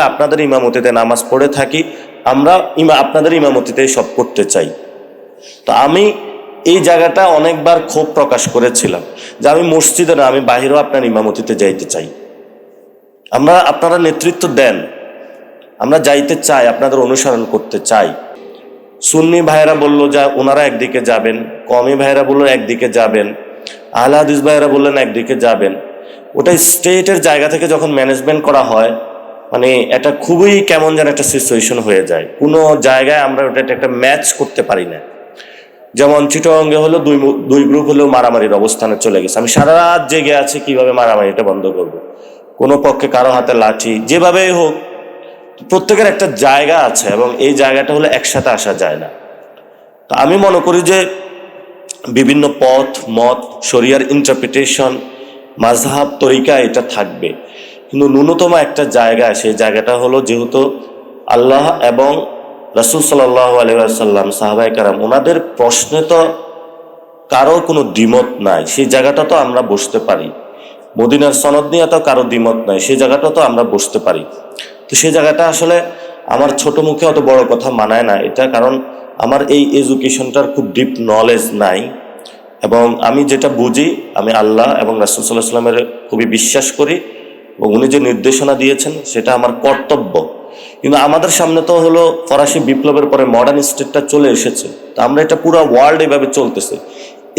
আপনাদের ইমামতিতে নামাজ পড়ে থাকি, আমরা আপনাদের ইমামতিতে সব করতে চাই। তো আমি এই জায়গাটা অনেকবার ক্ষোভ প্রকাশ করেছিলাম যে আমি মসজিদে না, আমি বাহিরেও আপনার ইমামতিতে যাইতে চাই। আপনারা নেতৃত্ব দেন, আমরা যাইতে চাই, আপনাদের অনুসরণ করতে চাই। সুন্নি ভাইয়েরা বললো যে ওনারা একদিকে যাবেন, কওমি ভাইয়েরা বললো একদিকে যাবেন, আহলে হাদিস ভাইয়েরা বললেন একদিকে যাবেন। ওটা স্টেটের জায়গা থেকে যখন ম্যানেজমেন্ট করা হয়, মানে এটা খুবই কেমন যেন একটা সিচুয়েশন হয়ে যায়। কোনো জায়গায় আমরা ওটা একটা ম্যাচ করতে পারি না। যেমন চিটাগংয়ে হলো দুই গ্রুপ হলেও মারামারির অবস্থানে চলে গেছে। আমি সারা রাত জেগে আছি কিভাবে মারামারিটা বন্ধ করব। কোনো পক্ষে কারো হাতে লাঠি, যেভাবেই হোক, প্রত্যেকের একটা জায়গা আছে এবং এই জায়গাটা হলে একসাথে আসা যায় না। তো আমি মনে করি যে বিভিন্ন পথ মত, শরিয়ার ইন্টারপ্রিটেশন, মাযহাব, তরিকা এটা থাকবে, কিন্তু ন্যূনতম একটা জায়গা, সেই জায়গাটা হলো যেহেতু আল্লাহ এবং রাসূল সাল্লাল্লাহু আলাইহি ওয়াসাল্লাম, সাহাবায়ে কেরাম, ওনাদের প্রশ্নে তো কারো কোনো দ্বিমত নাই, সেই জায়গাটা তো আমরা বসতে পারি। মদিনার সনদ নিয়ে তো কারো দ্বিমত নাই, সেই জায়গাটা তো আমরা বসতে পারি। তো সেই জায়গাটা আসলে আমার ছোট মুখে অত বড় কথা মানায় না এটা, কারণ আমার এই এডুকেশনটার খুব ডিপ নলেজ নাই। এবং আমি যেটা বুঝি, আমি আল্লাহ এবং রাসূল সাল্লাল্লাহু আলাইহি ওয়াসাল্লামের খুবই বিশ্বাস করি এবং উনি যে নির্দেশনা দিয়েছেন সেটা আমার কর্তব্য। কিন্তু আমাদের সামনে তো হলো ফরাসি বিপ্লবের পরে মডার্ন স্টেটটা চলে এসেছে। তো আমরা এটা পুরো ওয়ার্ল্ড এভাবে চলতেছে,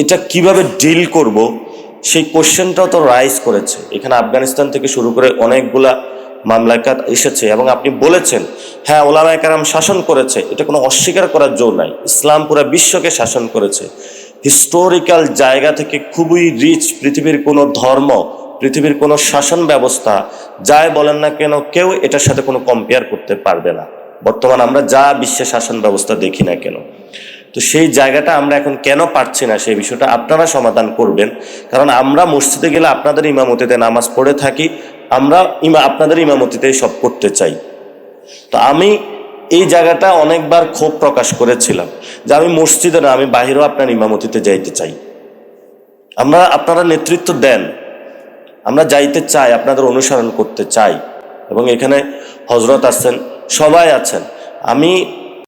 এটা কিভাবে ডিল করব সেই কোশ্চেনটাও তো রাইজ করেছে। এখানে আফগানিস্তান থেকে শুরু করে অনেকগুলা মামলাকাত এসেছে এবং আপনি বলেছেন হ্যাঁ ওলামায়ে কেরাম শাসন করেছে, এটা কোনো অস্বীকার করার জো নাই। ইসলাম পুরো বিশ্বকে শাসন করেছে। হিস্টোরিক্যাল জায়গা থেকে খুবই রিচ, পৃথিবীর কোনো ধর্ম, পৃথিবীর কোনো শাসন ব্যবস্থা যাই বলেন না কেন, কেউ এটার সাথে কোনো কম্পেয়ার করতে পারবে না। বর্তমান আমরা যা বিশ্বের শাসন ব্যবস্থা দেখি না কেন, তো সেই জায়গাটা আমরা এখন কেন পারছি না, সেই বিষয়টা আপনারা সমাধান করবেন। কারণ আমরা মসজিদে গেলে আপনাদের ইমামতিতে নামাজ পড়ে থাকি, আমরা আপনাদের ইমামতিতে সব করতে চাই। তো আমি এই জায়গাটা অনেকবার ক্ষোভ প্রকাশ করেছিলাম যে আমি মসজিদে না, আমি বাহিরেও আপনার ইমামতিতে যাইতে চাই। আপনারা নেতৃত্ব দেন, আমরা যাইতে চাই, আপনাদের অনুসরণ করতে চাই। এবং এখানে হযরত আছেন, সবাই আছেন। আমি